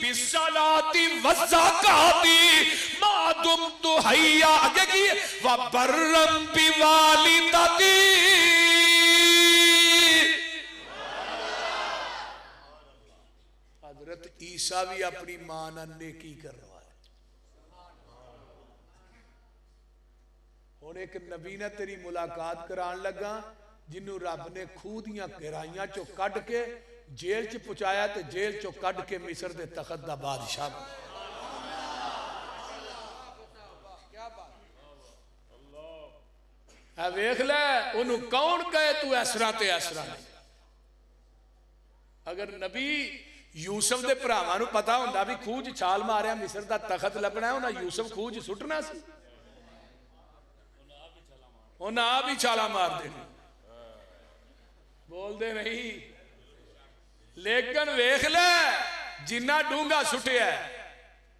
बिस्सलाती वज़्ज़काती मा दुमतु हय्या आगे व बर्रम बिवालिदती। हजरत ईसा भी अपनी मां नाल नेकी करवाए। हुण एक नबी ने तेरी मुलाकात करान लगा जिन्हों रब ने खूह दियां गहराइयां चो कढ़ के जेल च पहुंचाया ते जेल चो कढ़ के मिस्र दे तखत दा बादशाह। वेख लै ओनू कौन कहे तू ऐसरा ते ऐसरा नहीं। अगर नबी यूसुफ दे भरावां नू पता हुंदा भी खूह च छाल मारिया मिस्र दा तखत लभना है, उन्हें यूसुफ खूह च सुटना सी, उन्हें आप ही छाला मार देनी। बोलते नहीं। लेकिन वेख ले जिन्ना डूंगा सुटिया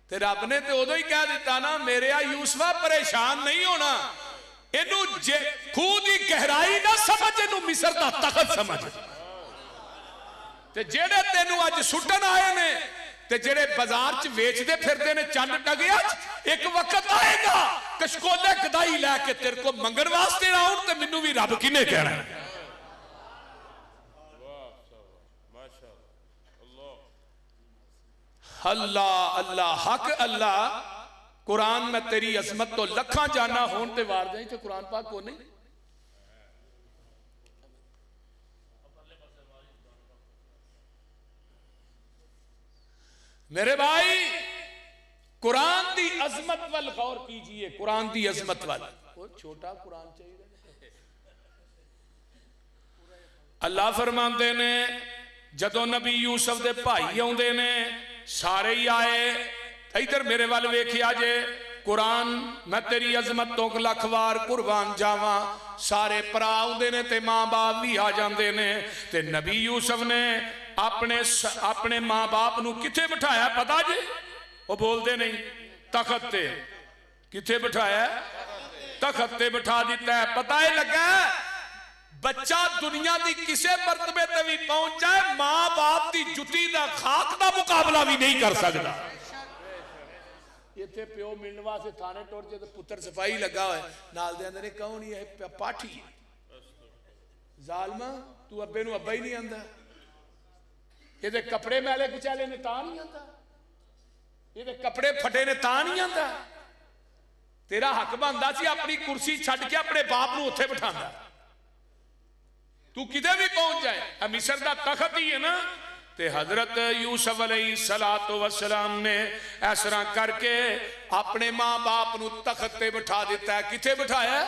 ते रब ने तो उदों ही कह दिता ना मेरे यूसुफा परेशान नहीं होना, इनू खूह की गहराई ना समझ, इनू मिस्र दा तखत समझ। ते जेड़े तेनू अज सुटन आए ने ते जेड़े बाजार च वेचते फिरते ने चंद टगिया, एक वक्त आएगा कशकोले गदाई लैके तेरे को मंगन वास्ते आउण ते मैनू भी रब किने कहना। अल्लाह अल्लाह हक अल्लाह। कुरान में तेरी अजमत तो लखा जाना होन ते वार जाई ते कुरान पाक को नहीं। मेरे भाई कुरान दी अजमत वाल गौर कीजिए। कुरान दी अजमत वाल छोटा कुरान चाहिए। अल्लाह फरमाते ने जदों नबी यूसुफ दे भाई आउंदे ने सारे ही आए। इधर मेरे वाल वेखिया जे कुरान मैं तेरी अजमत तो लख वार कुर्बान जावा। सारे भरा आउंदे ने ते मां बाप भी आ जाते ने। ते नबी यूसुफ ने अपने मां बाप नू किथे बिठाया पता जे? वो बोलते नहीं तखत ते। किथे बिठाया? तखत ते बिठा दिता है। पता ही लगा बच्चा दुनिया की किसी मरतबे ते भी पहुंच जाए मां बाप की जुती का खाक का मुकाबला भी नहीं कर सकता। इत्थे प्यो मिलने वास्ते थाने टुर जे पुत्र सिपाही लगा हुआ नाल दे आंदे ने कौन ही है? पाठी जालमा तू अब्बे नू अब्बा ही नहीं आंदा, ये कपड़े मैले कुचाले ने ता नहीं आंदा, ये कपड़े फटे ने ता नहीं आंदा। तेरा हक बनदा सी अपनी कुर्सी छड्ड के अपने बाप नू उत्थे बिठांदा। तू किधर भी पहुंच जाए मिस्र दा तखत ही है ना। ते हजरत यूसुफ अलैहिस्सलातु वस्सलाम ने इस तरह करके अपने मां बाप नू तखत ते बिठा दिता है। किथे बिठाया?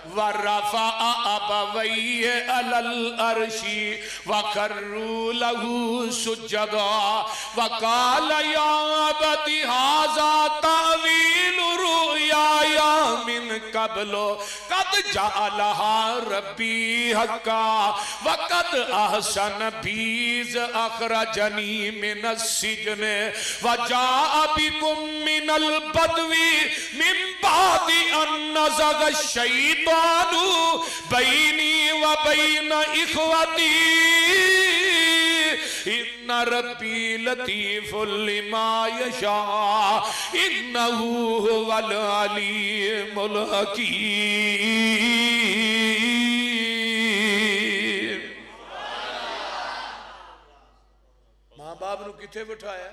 वरफा अबवैहि अलल अर्शी वखर्रू लहू सुजदा वकाल या अबती हाज़ा तावील रुयाया मिन कबलो कद जअलहा रब्बी हक्का वकद अहसन बीज अखरजनी मिनस सिजने वजाअ बिकुम मिनल बदवी मिन बादी अन नज़ग शैतान बैनी व बैन इखवती इन्ना रब्बी लतीफुल लिमा यशा इन्नहु हुवल अलीमुल हकीम। मां बाप नू किथे बिठाया?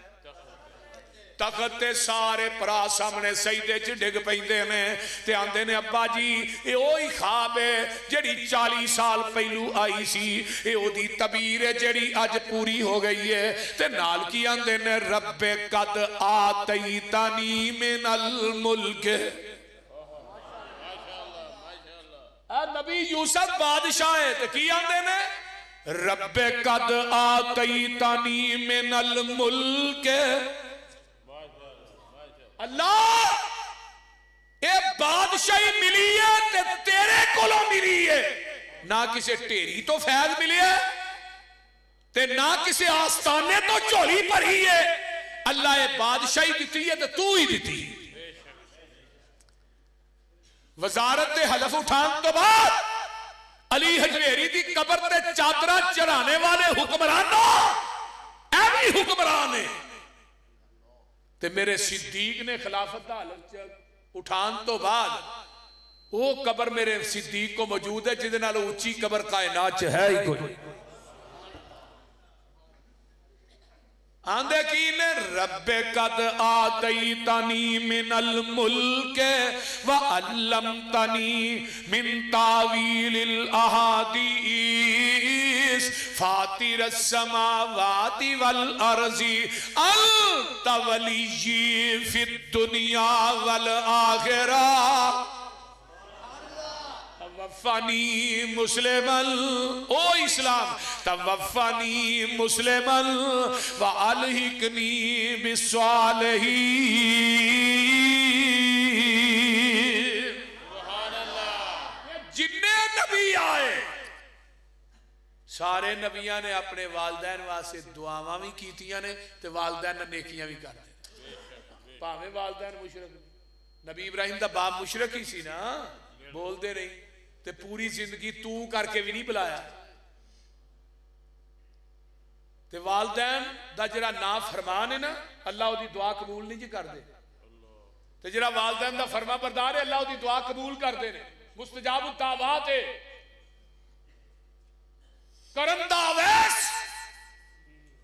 तखत ते सारे भरा सामने सजदे च डिग पैंदे ने ते आंदे ने अब्बा जी ये ओही ख्वाब है जिहड़ी 40 साल पहलू आई सी, ये ओदी तबीर है जिहड़ी अज पूरी हो गई है। ते नाल की आंदे ने रब्बे कद आतैतानी मिनल मुल्क। नबी यूसुफ बादशाह है ते की आंदे ने रब्बे कद आतैतानी मिनल मुल्क। अल्लाह ये बादशाही मिली है ते तेरे कोलों मिली है, ना किसी ढेरी तो फैज मिली है ते ना किसी आस्थाने तो झोली भरी है। अल्लाह ये बादशाही दी है तो तू ही दी। वजारत हलफ उठान तो बाद अली हजवेरी की कबर ते चादरा चढ़ाने वाले हुक्मरानों ऐ भी हुक्मरान है। ते मेरे सिद्दीक ने खिलाफत दा हालत उठान तो बाद वो कबर मेरे सिद्दीक को मौजूद है जिहदे नाल उच्ची कबर कायनात च है ही कोई। आंदे की ने रब्बे कद आतई तनी मिनल मुल्के व अल्लम तनी मिन तावीलिल अहादीस फातिर समावाति वल अर्जी अंत वलिय्यी फिद दुनिया वल आखिरा तवफ़नी मुस्लिमन ओ इस्लाम तवफ़नी मुस्लिमन व अलहिकनी बिस्सालिहीन। सुभान अल्लाह। जिन्ने नबी आए सारे नबियां ने अपने वालदैन वास्ते दुआवां भी कीतियां ने ते वालदैन ने नेकियां भी कर दी। भावें वालदैन मुशरक नबी इब्राहिम दा बाप मुशरक ही सी ना, बोलते नहीं ते पूरी जिंदगी तू करके भी नहीं बुलाया। ते वालदैन दा जिहड़ा ना फरमान है ना अल्लाह उहदी दुआ कबूल नहीं जी करदे, ते जिहड़ा वालदैन दा फरमा बरदार है अल्लाह उहदी दुआ कबूल करदे ने। मुस्तजाब दावत है करन दा अवैस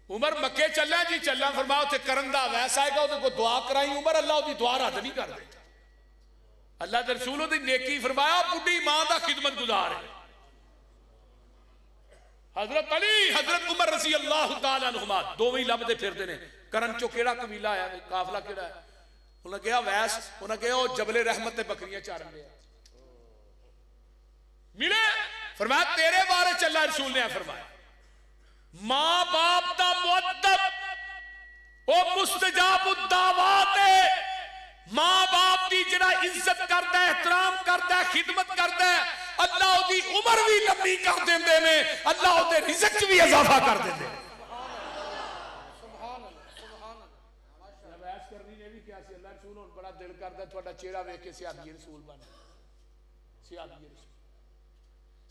उमर मक्के चला जी चला फरमाओ ते करन दा अवैस आएगा उहदे को दुआ कराई उमर अल्लाह उहदी दुआ रद्द नहीं करदे। अल्लाह के रसूल दी नेकी फरमाया बुढ़ी मां का खिदमत गुजार है। हजरत अली हजरत उमर रजी अल्लाह तआला अन्हुमा दोवें लभदे फिरदे ने करन चो केड़ा कबीला आया काफला केड़ा है। उन्हें कहा वैस, उन्हें कहा जबले रहमत ते बकरियां चारन दे मिले। फरमाया तेरे बारे चला रसूल ने फरमाया मां बाप दा मुअद्दब ओ मुस्तजाब दावत है। मां बाप की जिहड़ा इज्जत करता है एहतराम करता है खिदमत करता है अल्लाह उहदी उम्र भी लंबी कर देंदे ने, अल्लाह उहदे रिज़्क च भी इजाफा कर देंदे। सुभान अल्लाह सुभान अल्लाह। बहस करनी ने भी क्या सी अल्लाह रसूल हुन बड़ा दिल करदा तुहाडा चेहरा वेख के सहाबी रसूल बन सहाबी रसूल।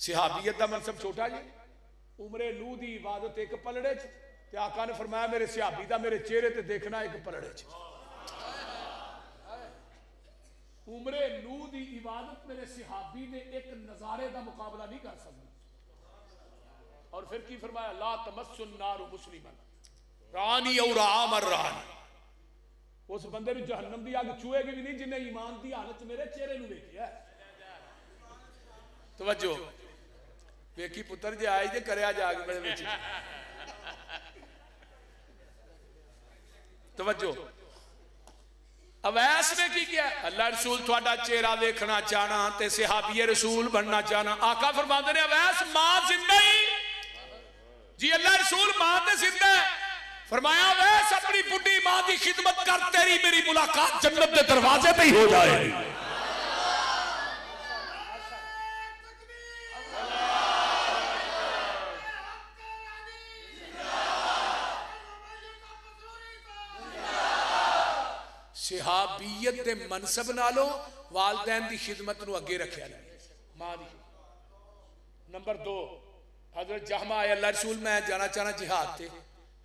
सहाबियत दा मनसब छोटा जी उमरे नूह दी इबादत एक पलड़े च ते आका ने फरमाया मेरे सहाबी दा मेरे चेहरे ते देखना एक पलड़े च। उमरे नूह दी इबादत मेरे सहाबी ने एक नजारे का मुकाबला नहीं कर सकती। और फिर की फरमाया ला तमस्सुन नारु मुस्लिमन रानी और आमर रानी। उस बंदे ने जहन्नम की अग छुएगी भी नहीं जिन्हें ईमान की हालत मेरे चेहरे नूं वेखिया। तवज्जो वेखी पुत्र जे आई जे करया जाग मेरे विच। तवज्जो अवैस ने की किया अल्लाह रसूल थोड़ा चेहरा देखना चाहना ते सहाबी रसूल बनना चाहना। आका फरमाते ने अवैस मां जिंदा ही जी अल्लाह रसूल मां ते जिंदा है। फरमाया अवैस अपनी बुढ़ी मां की खिदमत कर तेरी मेरी मुलाकात जन्नत के दरवाजे पे ही हो जाएगी। सहाबीयत के मनसब नालों वालदैन की खिदमत नूं अगे रखिया मां दी। नंबर 2 हजरत जहमा आए अल्लाह रसूल मैं जाना चाहना जिहाद ते।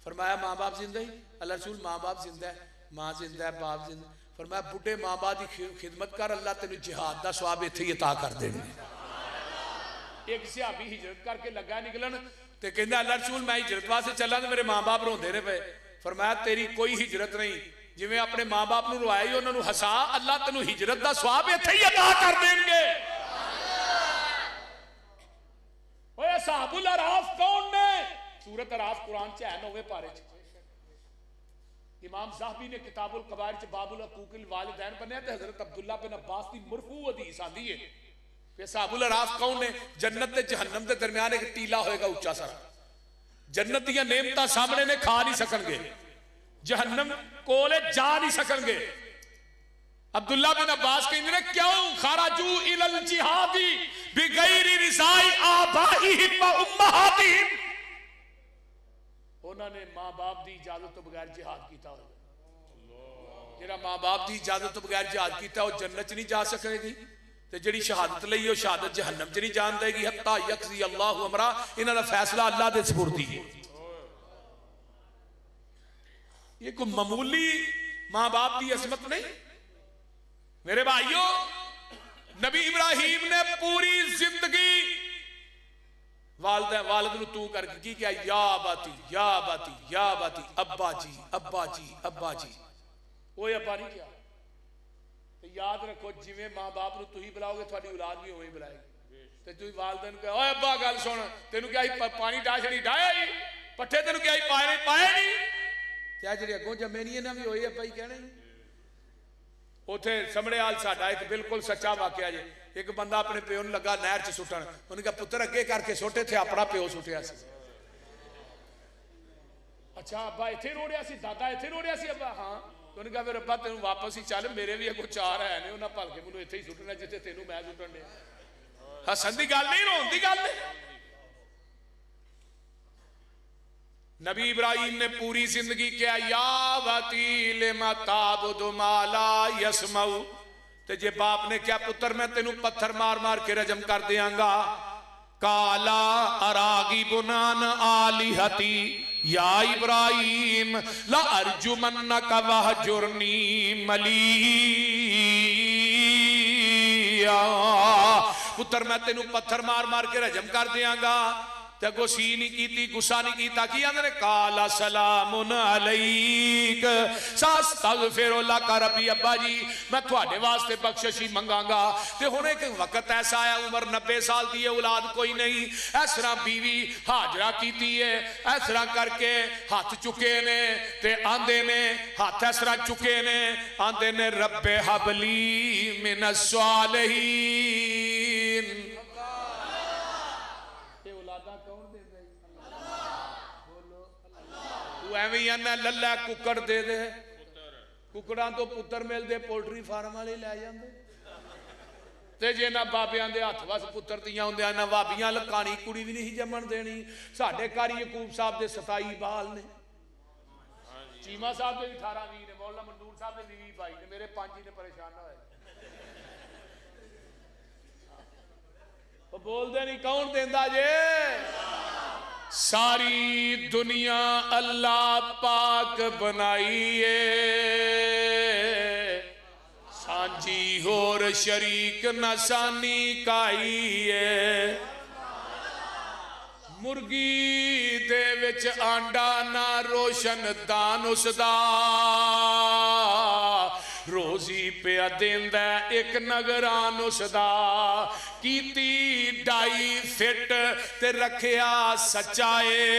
फरमाया माँ बाप जिंदा ही अल्लाह रसूल माँ बाप जिंदा है माँ जिंदा है बाप जिंदा। फरमाया बुढ़े माँ बाप की खिदमत कर अल्लाह तेन जिहाद का स्वाब इत्थे ही अता कर देने। एक सहाबी हिजरत करके लगा निकलन ते कहंदा अल्लाह रसूल मैं हिजरत वास्ते चला तो मेरे माँ बाप रोंदे ने पे। फरमाया तेरी कोई हिजरत नहीं जिवें अपने माँ बाप नूं रुआई उन्होंने हसा अल्लाह तेनू हिजरत का स्वाब इत्थे ही अता कर देंगे। ओए साहबुल अराफ कौन ने? सूरत अराफ कुरान च है 9वें पारे च। इमाम ज़ाहबी ने किताबुल कबाइर च बाबुल हकूकिल वालिदैन बनया ते हजरत अब्दुल्ला बिन अब्बास की मरफू हदीस आंदी है कि साहबुल अराफ कौन ने? जन्नत ते जहन्नम के दरमियान एक टीला होएगा उच्चा सारा। जन्नत दी नेमतां सामने ने खा नहीं सकणगे जहन्नम कोले जा नहीं सकणगे। अब्दुल्ला बिन अब्बास कहते हैं क्यों खराजू इलल जिहादी बिगैरी रिसाई आबाइहिम व उम्महातिहिम। उन्होंने मां बाप की इजाजत तो बगैर जिहाद किया होगा। जेड़ा मां बाप की इजाजत तो बगैर जिहाद किया वो जन्नत च नहीं जा सकेगी ते जिहड़ी शहादत लई वो शहादत जहन्नम च नहीं जान देगी। हत्ता यकज़ी अल्लाहु अमरा इन्हां दा फैसला अल्लाह दे सुपुर्दी है। ये कोई मामूली मां बाप की असमत नहीं। मेरे भाइयों, नबी इब्राहिम ने पूरी जिंदगी वालिद नूं तू करके की क्या, या बाती या बाती या बाती, अब्बा जी अब्बा जी अब्बा जी। वो अब्बा नहीं किया। तो याद रखो, जिवें मां बाप नूं तुसीं बुलाओगे तुहाडी औलाद भी उवें बुलाएगी। ते तुसीं वालिदैन कहो ओए अब्बा गल सुन, तेनू क्या पानी डा छड़ी डाया ही, पट्ठे तेनू क्या पाए नहीं, क्या जेडे अगों जम्मे नहीं इन्हां भी होए अब्बा ही कहने। उथे समड़ेआल साडा एक बिल्कुल सच्चा वाकया जे। एक बंदा अपने प्यो नूं लगा नहर च सुट्टण, उन्हें कहा पुत्र अगे करके सुट, इत्थे अपना प्यो सुटिया सी। अच्छा अब्बा इत्थे रोड़िया सी, दादा इत्थे रोड़िया सी अब्बा, हाँ। उन्हें कहा फिर अब्बा तेन वापस ही चल, मेरे भी अगों चार है ने, उन्हें भल के मैनूं इत्थे ही सुट्टना जिथे तेनू मैं सुट्टन दिया। हसन की गल नहीं, रोन की गल नहीं। नबी इब्राहिम ने पूरी जिंदगी क्या, या वतील मताबुदु माला यसमऊ। ते जे बाप ने क्या पुत्र मैं तेनू पत्थर मार मार के रजम कर दियांगा। काला अरागी बुनान आलिहती या इब्राहिम ला अर्जुमन्नका वहजुरनी मलिया। पुत्र मैं तेनू पत्थर मार मार के रजम कर दियांगा। ते अगो सी नहीं की, गुस्सा नहीं किया। की आंदे ने काला सलामुन अलैक सस्तगफिरु लक रब्बी। अब्बा जी मैं तुहाडे वास्ते बख्शिश ही मंगांगा। ते हुण एक वक्त ऐसा आया, उम्र 90 साल दी है, औलाद कोई नहीं। इस तरह बीवी हाजरा कीती है, इस तरह करके हाथ चुके ने ते आंदे ने, हाथ इस तरह चुके ने, आंदे ने रब्बे हबली मिनस सालिहीन। एवं आना लल्ला कुकड़ दे दे, कुकड़ा तो पुत्र मिलते पोल्ट्री फार्म वाले लै जाते। ते जे ना बाबियां दे हथ वस पुत्र दियां होंदियां ना भाबियां लकानी कुड़ी भी नहीं जमन देनी। साडे घर यकूब साहब दे 27 बाल ने, चीमा साहब दे 18-20 ने, मौला मंदूर साहब दे 20-22 ने, मेरे 5 ही ने। परेशान होए बोलते नहीं, कौन देंदा जे? सारी दुनिया अल्लाह पाक बनाई है, सांझी होर शरीक नसानी काई है। मुर्गी दे विच आंडा ना रोशन दान उसदा, रोजी पिया देंदा एक नगरान उसदा। कीती डाई फिट ते रखिया सच्चाए,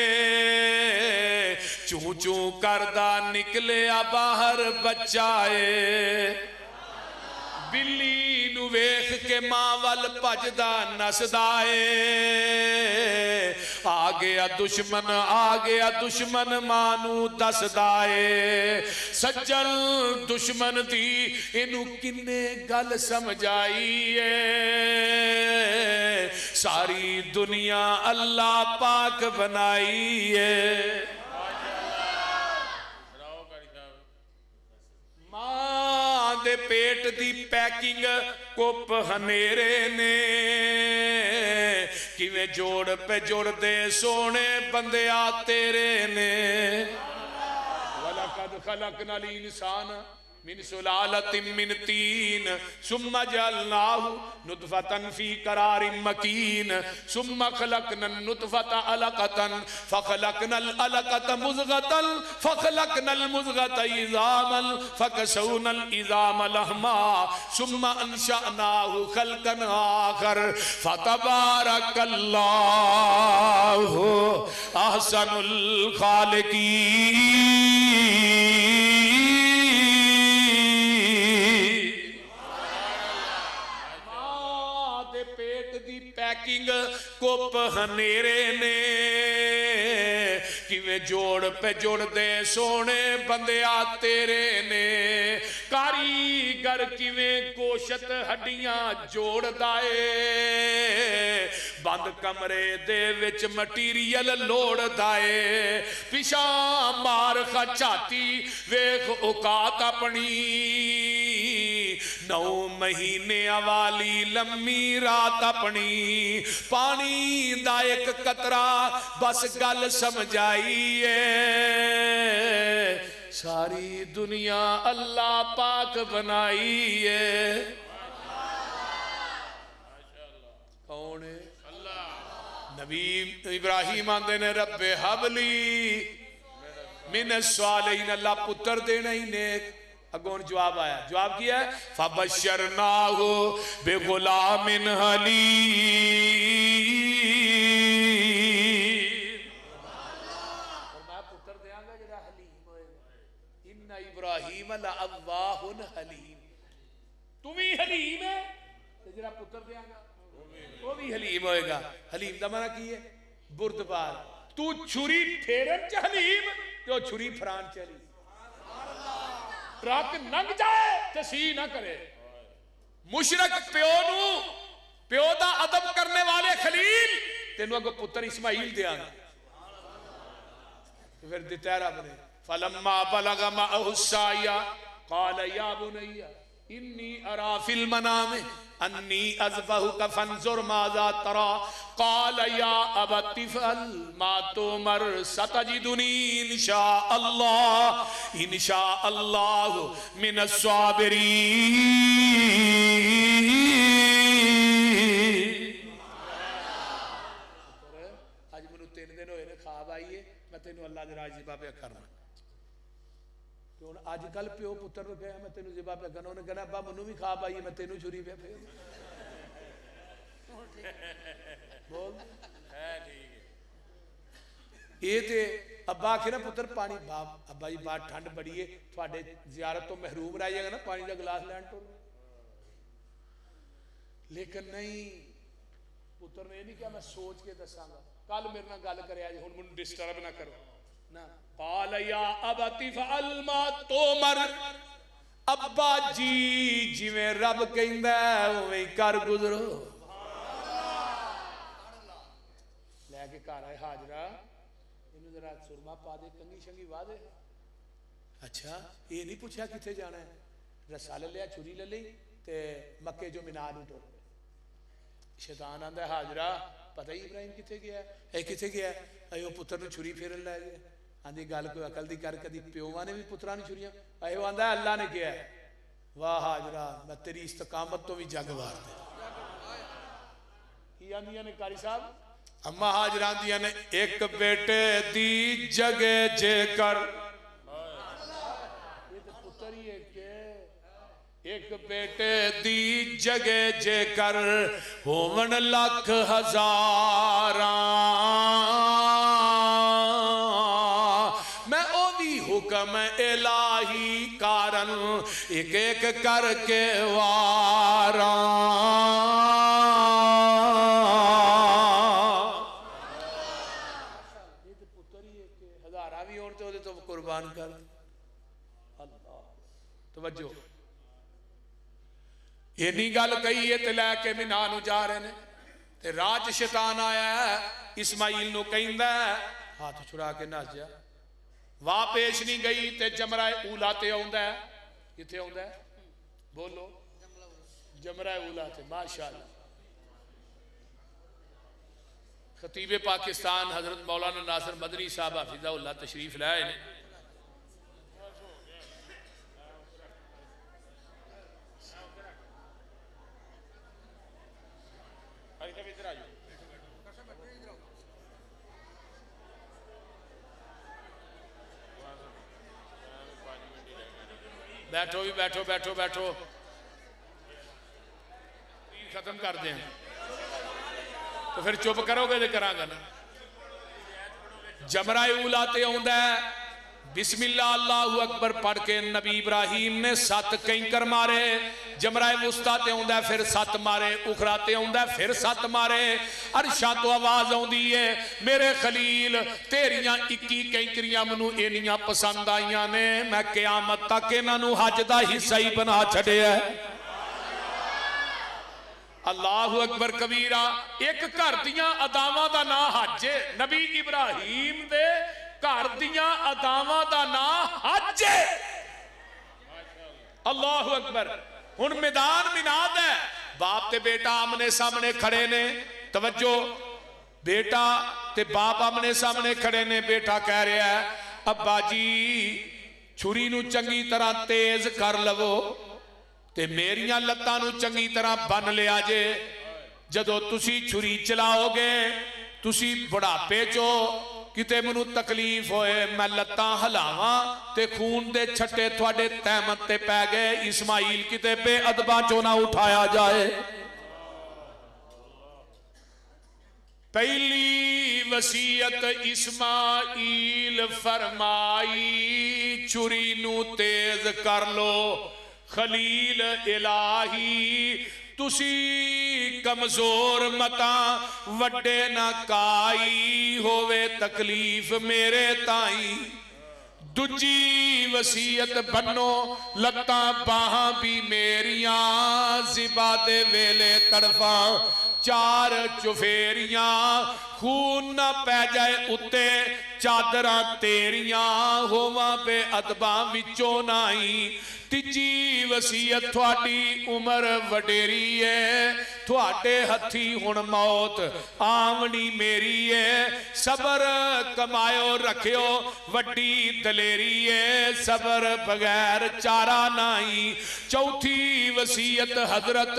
चू चू करदा निकलिया बाहर बच्चाए। बिल्ली नू वेख के मां वल भजदा नसदा ए, आ गया दुश्मन मां नू दसदा ए। सज्जन दुश्मन दी इनू किन्ने गल समझाई ए, सारी दुनिया अल्लाह पाक बनाई है। दे पेट दी पैकिंग कुप हनेरे ने, किवें जोड़ पे जोड़ दे सोने बंदिया तेरे ने। वलकद खलकनल इंसान मिन सुलालतिन मिन तीन सुम्मा जअलनाहु नुतफतन फी करारिन मकीन सुम्मा खलकनन नुतफता अलकतन फखलकनल अलकत मुज़गतन फखलकनल मुज़गत इज़ामन फकसौनल इज़ाम लहमा सुम्मा अंशअनाहु खल्कन आखर फतबारकल्लाहु अहसनुल खालिकीन। पैकिंग कुप हनेरे ने, किवें जोड़ पे जोड़ दे सोने बंदिया तेरे ने। कारीगर किवें गोशत हड्डियां जोड़दा ए, बंद कमरे दे विच मटीरियल लोड़दा ए। पिछा मार खचाती वेख औकात अपनी, 9 महीने वाली लम्मी रात अपनी। पानी दा एक कतरा बस गल समझाई है, सारी दुनिया अल्लाह पाक बनाई है। कौन है? नबी इब्राहिम आंदे ने रब्बे हबली मिन सालिहीन, अल्लाह पुत्र देना ही नेक। अगों जवाब आया, जवाब किया है फबशरनाहु बिगुलामिन हलीम, और मैं पुत्र देंगा जेड़ा हलीम होएगा। इन्ना इब्राहिम लअव्वाहुन हलीम, तू भी हलीम है ते जेड़ा पुत्र देंगा वो भी हलीम होएगा। हलीम दा माना की है? बुर्दबार। तू छुरी फेरन च हलीम तो छुरी फरान चली, ट्रक लंघ जाए ते सी ना करे। मुशरक प्यो दा अदब करने वाले खलील तेनू अगो पुत्र इस्माइल देंगे। फिर दिता रब ने फलम्मा बलगा माअहु साया क़ाल या बुनैया इन्नी अरा फिल मनाम अन्नी अज़बहुका फंजुर माज़ा तरा क़ाल या अबति फ़अल मा तुमर सतजिदुनी इंशाअल्लाह मिनस साबिरीन। आज मैनू 3 दिन होए ने ख्वाब आई है, मैं तेनू अल्लाह दे राज ज़िबा पे करना। ਹੁਣ ਅੱਜ ਕੱਲ ਪਿਓ ਪੁੱਤਰ ਨੂੰ ਕਹੇ ਮੈਂ ਤੈਨੂੰ ਜ਼ਿਬਾ ਪਿਆ ਕਰਨਾ, ਉਹਨੇ ਕਹਿਣਾ ਅੱਬਾ ਮੈਨੂੰ ਵੀ ਖਾਬ ਆਈ ਹੈ ਮੈਂ ਤੈਨੂੰ ਛੁਰੀ ਪਿਆ ਫੇਰ बोल है ठीक है। ये ते अब्बा आखे ना पुत्र पानी, बाप अब्बा जी बात ठंड बड़ी है थोड़े जियारत तो महरूम रह जाएगा ना पानी का गिलास लैन तो, लेकिन नहीं पुत्र ने नहीं कहा मैं सोच के दसांगा, कल मेरे नाल गल करे आज हुण मैनूं डिस्टर्ब ना करो ना। काल या अबति फअल मा तुमर, अब्बा जी जिवें रब कहंदा उवें कर गुजरो। लैके घर आए हाजरा इनू जरा सुरमा पा दे कंगी शंगी वाह दे। अच्छा ये नहीं पूछा किथे जाना है, रसा ले लिया छुरी ले ली ते मक्के जो मीनार नूं टुर गए। शैतान आंदा हाजरा पता ही इब्राहिम किथे गया है, किथे गया अयो पुत्र नूं छुरी फेरन लै गया। आंदी गल कोई अकल दी कर, कदी प्योवां ने भी पुत्रां नूं छुरियां, अयो आंदा अल्लाह ने किया। वाह हाजरा मैं तेरी इस्तकामत तो भी जग वार दे। की आंदियां ने कारी साहब अम्मा हाजरा आंदियां ने एक बेटे दी जगे जेकर, पुत्र ही एक बेटे दी जगे जेकर होवन लख हजारा, मैं ओ भी हुक्म इलाही कारण एक एक करके वारा। कुर्बान कर अल्लाह। तवज्जो इन्नी गल कही है ते लैके मीना नूं जा रहे ने ते राज शैतान आया इस्माइल नूं कहंदा हाथ छुड़ा के नस जा। वाह पेश नहीं गई ते जमराए ऊला ते आउंदा है। किथे आउंदा है बोलो? जमराए ऊला ते। माशाअल्लाह खतीबे पाकिस्तान हजरत मौलाना नासिर मदनी साहब हाफिज़हुल्लाह तशरीफ लाए ने। बैठो भी बैठो बैठो बैठो खत्म कर दें तो फिर चुप करोगे तो करांगा ना। जमराए ऊला ते आउंदा है बिस्मिल्लाह अल्लाहु अकबर पढ़ के नबी इब्राहिम ने 7 कैंकर मारे। जमराए वुस्ता ते आउंदा फिर 7 मारे, उखरा ते आउंदा फिर 7 मारे। अरशा तो आवाज आउंदी है मेरे खलील तेरियां 21 कैंकरियां मैनू इन्नियां पसंद आईयां ने मैं क़यामत तक इन्हां नू हज दा हिस्सा ही बना छड़िया। अल्लाहु अकबर कबीरा। एक घर दियां अदावां दा नाम हज है। नबी इब्राहिम दे घर दियां अदावां दा नाम हज है। अल्लाहु अकबर। हुण मैदान मिनाद है, बाप ते बेटा आमने सामने खड़े ने। तवज्जो बेटा ते बाप आमने सामने खड़े ने। बेटा कह रहा है अब्बा जी छुरी नूं चंगी तरह तेज कर लवो ते मेरियां लत्तां नूं चंगी तरह बन लिया जे। जदों तुसी छुरी चलाओगे, तुसी बुढ़ापे चो किते मैनू तकलीफ होए, मैं लत्तां हिलावां ते खून दे छट्टे थोड़े तहमत ते पै गए, इस्माइल किते बेअदबा चो ना उठाया जाए। पहली वसीयत इस्माइल फरमाई, छुरी नू तेज कर लो। खलील इलाही तुसी कमजोर मता, वड्डे ना काई होवे तकलीफ मेरे ताई। दूजी वसीयत बनो, लत्तां बाहां भी मेरियां ज़िबा दे वेले तड़फा, चार चुफेरियां खून न पै जाए उत्ते, चादरां तेरियां होवां बेअदबां विचों नाई। तीजी वसीयत थोड़ी उम्र वडेरी है, थोड़े हथी हुण मौत आवनी मेरी है, सबर कमायो रखियो वड्डी दलेरी है, सबर बगैर चारा नाई। चौथी वसीयत हजरत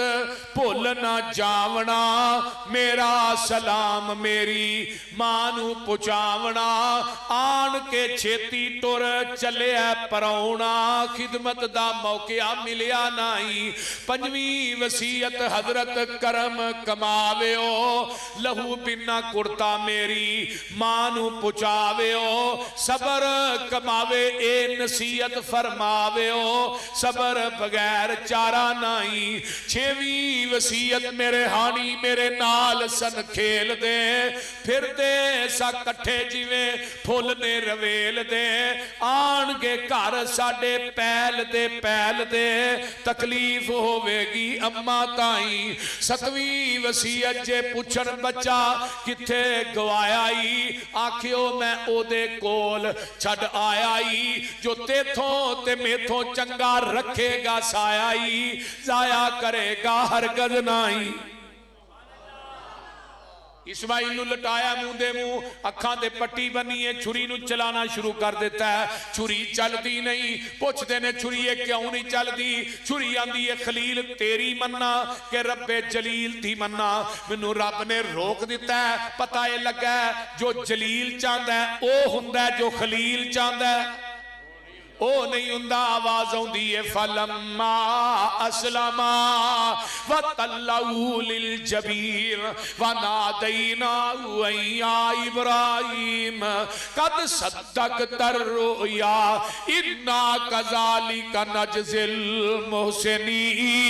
भुल ना जावना, मेरा सलाम मेरी मां नू पुचावना, आन के छेती टुर चलिया परौना, खिदमत दा मौका मिलिया नहीं। पंजवी वसीयत हजरत करम कमावेओ, लहू बिना कुर्ता मेरी मां नू पुचावेओ, सबर कमावे ए नसीहत फरमावेओ, सबर बगैर चारा नहीं। छेवी वसीयत मेरे हानी मेरे नाल सन खेल दे, फिर दे सा कट्ठे जिवें फुल ने रवेल दे, आन के घर साडे पैल दे पैल दे, तकलीफ होवेगी अम्मा ताई। सतवीं वसीयत जे पुछन बच्चा किथे गवाया ई, आखियो मैं ओदे कोल छड़ आया ई, जो तेथों ते मेथों चंगा रखेगा साया ई, जाया करेगा हरगज नाई। इस्माइल नू लटाया मुंह दे मुंह, अखां दे पट्टी बनी है, छुरी नू चलाना शुरू कर देता है, छुरी चलती नहीं। पुछते ने छुरी क्यों नहीं चलती, छुरी आंदी है खलील तेरी मन्ना के रब्बे जलील थी मन्ना, मैनू रब ने रोक दिता है। पता है लगा जो जलील चाहता है वह हुंदा जो खलील चाहता है ओ नहीं हुंदा। आवाज आउंदी है फलम्मा अस्लमा व तल्लऊ लिल जबीर व नादैनाहु या इब्राहिम कद सद्दक़तर रुया इन्ना कज़ालिका नजज़िल मुहसिनीन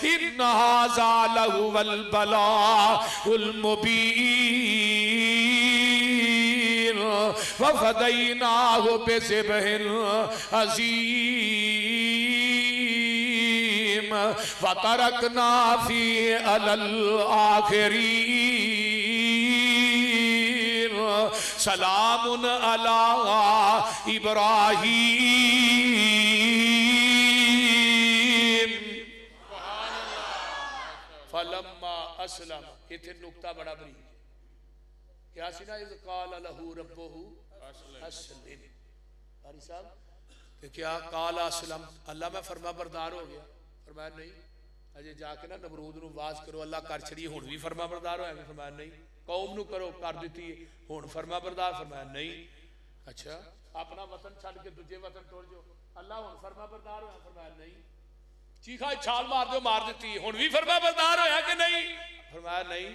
इन्ना हाज़ा लहुवल बलाउल मुबीन वफ़दैनाहु बिज़िब्हिन अज़ीम वतरकना फ़ी अलल आखिरीन सलामुन अला इब्राहीम। फलम्मा अस्लम, इथे नुक्ता बड़ा बरीक क्या सी ना, इज़ क़ाल लहू रब्बुहु अस्लिम। भाई साहब क्या काल असलम, अल्लाह मैं फरमा बरदार हो गया? फरमाया नहीं। अजे जाके ना नमरूद नू वाज करो अल्लाह कर छड़ी, हुण भी फरमा बरदार होया? फरमाया नहीं। कौम नू करो कर दी, हुण फरमा बरदार? फरमाया नहीं। अच्छा अपना वतन छड़ के दूजे वतन टुर जाओ, अल्लाह हुण फरमा बरदार होया? फरमाया नहीं। चीखा छाल मार दो, मार दी, हुण भी फरमा बरदार होया कि नहीं? फरमाया नहीं।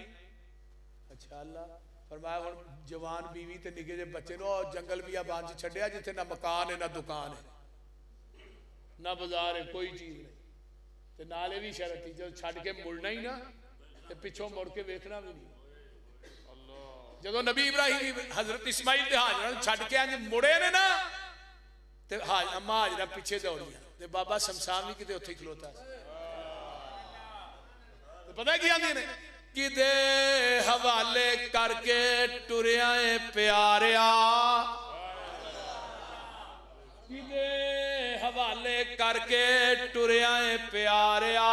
अच्छा अल्लाह फरमाया हुण जवान बीवी ते निके जे बच्चे नो जंगल बियाबान च छड्डिया जिथे ना मकान है ना दुकान है ना बाजार है, कोई चीज नहीं, ते नाले भी शरत थी जो छड़ के मुड़ना ही ना ते पिछों मुड़ के वेखना भी नहीं। जो नबी इब्राहिम हजरत इस्माइल ते हाजरा छड़ के अंज मुड़े ने ना ते अम्मा हाजरा पिछे दौड़िया ते बाबा शमशान भी किते उत्थे खलोता। पता की आंदी ने किदे हवाले करके टुरिया प्यारिया, किदे हवाले करके टुरिया प्यारिया,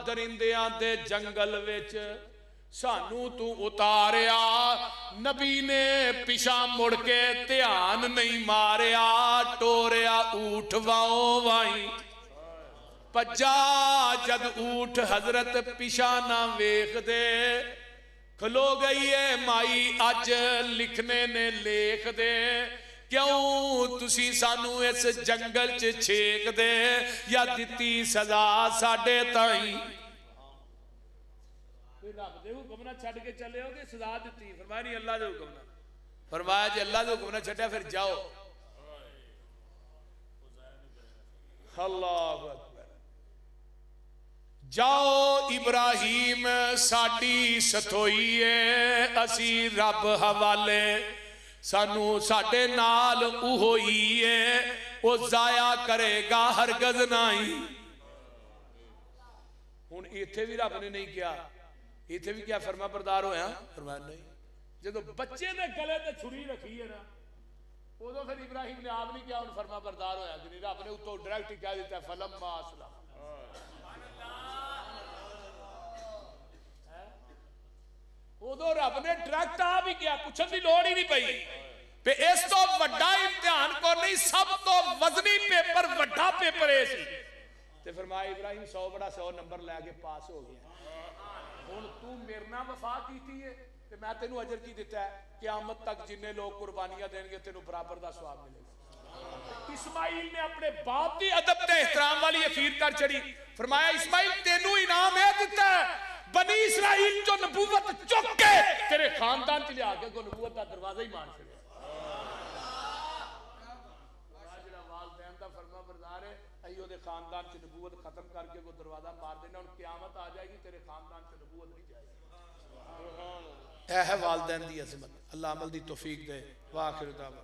दरिंदियां दे जंगल विच सानू तू उतारिया, नबी ने पिछा मुड़ के ध्यान नहीं मारिया, टोरिया ऊठ वाओ वाई भज्जा, जद ऊठ हजरत पिछा ना वेख दे, खलो गई है माई अज लिखने ने लेख दे, क्यों तुसी सानू इस जंगल च छेक दे, या दिती सजा साडे ताई। रब दे हुक्म ना छड़ के चले हो कि सजा दी? फरमाया नहीं, अल्लाह दे हुक्म ना। फरमाया जे अल्लाह दे हुक्म ना छड्या फिर जाओ। अल्लाहु अकबर। जाओ इब्राहिम साडी सथोई है, असी रब हवाले, सानू साडे नाल उहोई है, वो जाया करेगा हरगज नहीं। हुण इत्थे भी रब ने नहीं किया, इत्थे भी क्या फरमा बरदार होया? फरमाया नहीं। जदों बच्चे दे गले ते छुरी रखी है ना, उदों फिर इब्राहिम ने आप नहीं किया, हुण फरमा बरदार होया कि नहीं? रब ने उत्तों डायरेक्ट ही कह दिता फलम्मा अस्लम। उदों रब ने डायरेक्ट आ भी किया, पूछने की लोड़ ही नहीं पई। पे इस तो वड्डा इम्तिहान को नहीं, सब तो वजनी पेपर वड्डा पेपर है सी। ते फरमाया इब्राहिम 100 बड़ा 100 नंबर लैके पास हो गया। हुण तू मेरे नाल वफा कीती है ते मैं तेनू अजर की दिता है? क़यामत तक जिन्ने लोग कुर्बानियां देंगे तेनू बराबर दा सवाब मिलेगा। इस्माइल ने अपने बाप की अदब ते एहतराम वाली अखीर कर चढ़ी। फरमाया इस्माइल तेनू इनाम है दिता है, बनी इसराइल जो नबूवत चुक के तेरे खानदान च लिया के नबूवत का दरवाजा ही मान छड़िया। वालदैन का फरमा बरदार है, अही ओदे खानदान च नबूवत खत्म करके को दरवाजा मार देना, हुण क़यामत आ जाएगी तेरे खानदान च नबूवत नहीं जाएगी। यह है वालदैन की अजमत। अल्लाह अमल की तौफीक दे। वाखिर दावा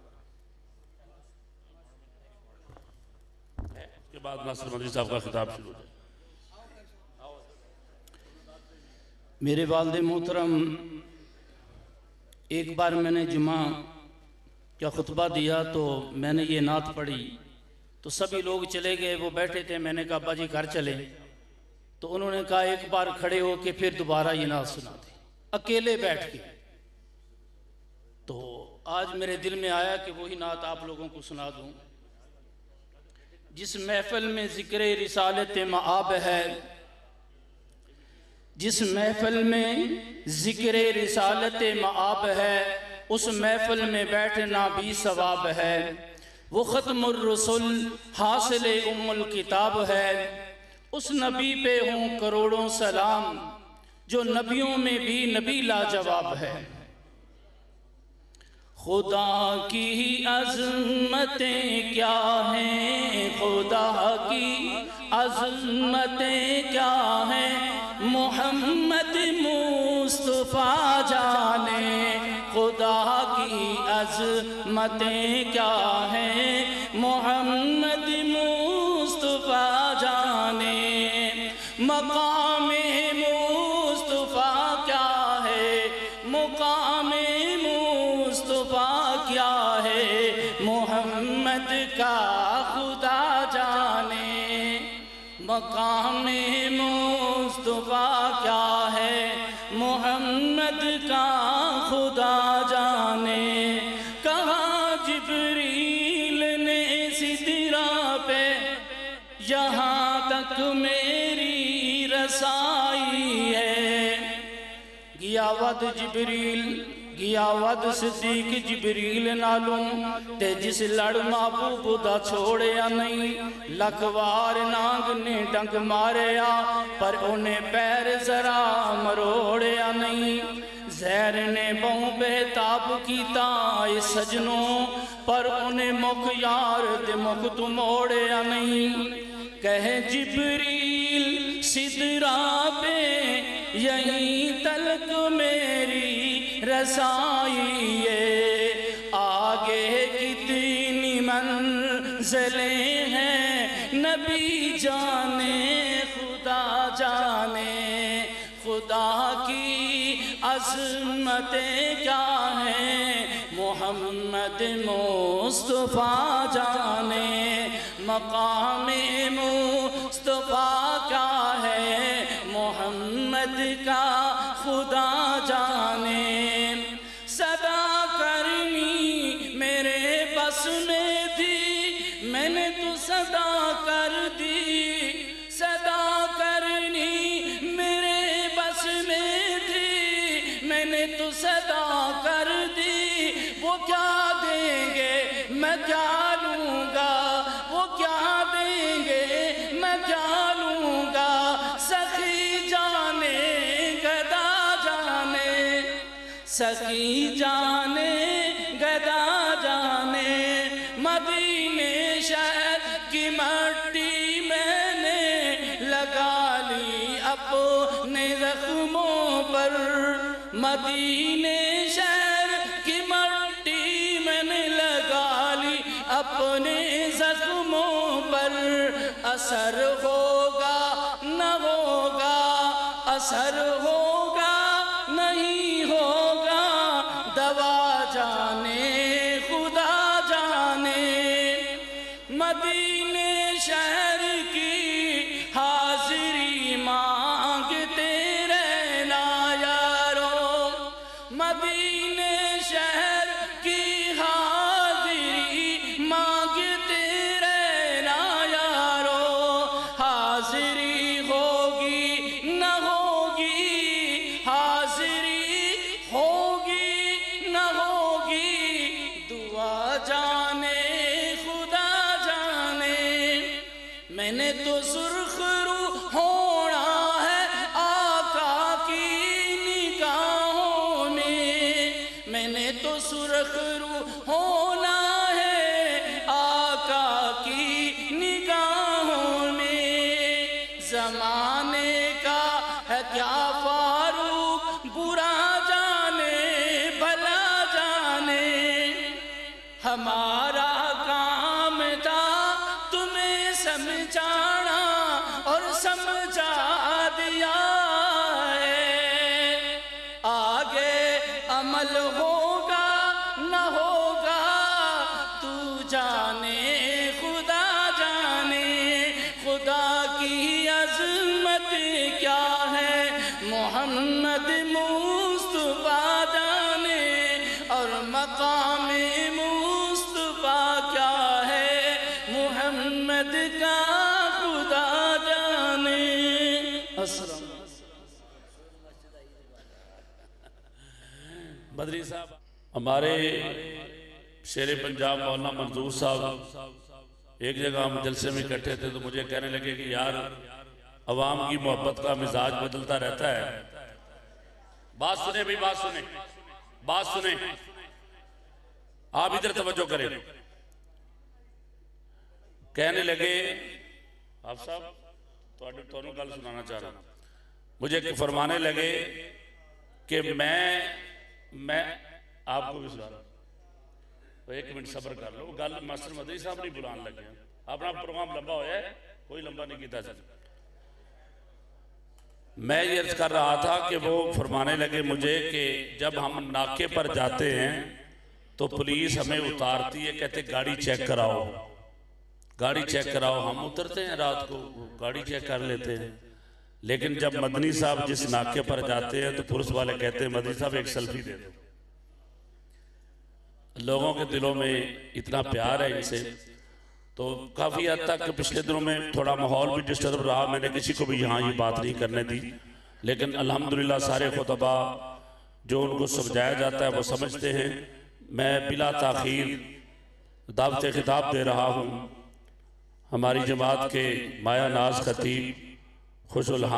के बाद नासिर मदनी साहब का खिताब शुरू है। मेरे वालिद मोहतरम, एक बार मैंने जुमा का खुतबा दिया तो मैंने ये नात पढ़ी तो सभी लोग चले गए, वो बैठे थे। मैंने कहा अब्बा जी घर चले, तो उन्होंने कहा एक बार खड़े हो के फिर दोबारा ये नात सुना दे, अकेले बैठ के। तो आज मेरे दिल में आया कि वही नात आप लोगों को सुना दूं। जिस महफिल में ज़िक्र रिसालत मआब है, जिस महफिल में ज़िक्र रिसालत मआब है, उस महफिल में बैठना भी सवाब है। वो ख़त्मुर रसूल हासिल उम्मुल किताब है, उस नबी पे हूँ करोड़ों सलाम, जो नबियों में भी नबी लाजवाब है। खुदा की अज़मतें क्या हैं, खुदा की अज़मतें क्या हैं, मोहम्मद मुस्तफ़ा जाने। खुदा की अज़मतें क्या हैं, मोहम्मद मुस्तफ़ा जाने। मकाम मुस्तफ़ा क्या है, मुकाम मुस्तफ़ा क्या है, मोहम्मद का खुदा जाने। मकाम मुस्तफ़ा क्या है, मोहम्मद का खुदा जाने। कहाँ जिब्रील ने सिदरा पे, यहाँ तक मेरी रसाई है। गियावत जिब्रील, गियावत सिद्दीक जिब्रील नालों, ते जिस लड़ महबूब दा छोड़िया नहीं। लख वार नाग ने डंग मारिया, पर उन्हें पैर जरा मरोड़िया नहीं। जहर ने बहु बेताब कीता ए सजनों, पर उन्हें मुख यार दे मुख तू मोड़िया नहीं। कहे जिब्रील सिदरा पे, यहीं तलक मेरी रसाई है। आगे कितनी मंज़िलें हैं, नबी जाने खुदा जाने। खुदा की अज़मतें क्या हैं, मोहम्मद मुस्तफ़ा जाने। मकाम मुस्तफ़ा क्या है, मोहम्मद का खुदा जाने, सदा करनी मेरे बस में थी, मैंने तो सदा कर दी। सदा करनी मेरे बस में थी, मैंने तो सदा कर दी। वो क्या देंगे मैं क्या लूँगा, वो क्या देंगे मैं क्या लूँगा। सखी जाने गदा जाने, सखी जाने गदा जाने, मदीने शहर की मट्टी मैंने लगा ली अपने जख्मों पर। मदीने शहर की मट्टी मैंने लगा ली अपने जख्मों पर। असर होगा न होगा, असर होगा नहीं होगा, दवा जाने खुदा जाने। मदीने शहर की हाजिरी मांगते रहना यारो, मदीने शहर की हाजिरी मांगते रहना यारो। हाजिरी होगी न होगी, हाजिरी होगी न होगी, दुआ जाने खुदा जाने। मैंने तो सुर्खरू होना है आका की निगाहों में, मैंने तो सुर्खरू होना है आका की निगाहों में। जमाने का है क्या फारूक, बुरा जाने भला जाने। हमारा काम था तुम्हें समझाना और समझा दिया है। आगे अमल होगा न होगा, तू जाने खुदा जाने। खुदा की अज़मत क्या है मोहम्मद मुस्तफा जाने, और मकाम मुस्तफा क्या है मोहम्मद का खुदा जाने। अस्सलाम। बदरी साहब, हमारे शेर पंजाब मौलाना मंजूर साहब एक जगह हम जलसे में इकट्ठे थे तो मुझे कहने लगे कि यार अवाम की मोहब्बत का मिजाज बदलता रहता है। बात सुने भाई, बात सुने, बात सुने, आप इधर तवज्जो करें। कहने लगे आप साहब तो गल सुनाना चाह रहा, मुझे फरमाने लगे कि मैं आपको भी सुना रहा। तो एक मिनट सब्र कर लो, गल मास्टर मदनी साहब नहीं बुलाने लगे, अपना प्रोग्राम लंबा होया है, कोई लंबा नहीं किया। मैं ये अर्ज कर रहा था कि वो फरमाने लगे मुझे कि जब हम नाके पर जाते हैं तो पुलिस हमें उतारती है, कहते गाड़ी चेक कराओ, गाड़ी चेक कराओ। हम उतरते हैं रात को, गाड़ी चेक कर लेते हैं। लेकिन जब मदनी साहब जिस नाके पर जाते हैं तो पुलिस वाले कहते हैं मदनी साहब एक सेल्फी दे दो। लोगों के दिलों में इतना प्यार है इनसे, तो काफ़ी हद तक पिछले दिनों में थोड़ा माहौल भी डिस्टर्ब रहा। मैंने किसी को भी यहाँ ये बात नहीं करने दी, लेकिन अल्हम्दुलिल्लाह सारे खुतबा जो उनको समझाया जाता है वो समझते हैं। मैं बिला ताख़ीर दावत खिताब दे रहा हूँ हमारी जमात के माया नाज खतीब खुशुल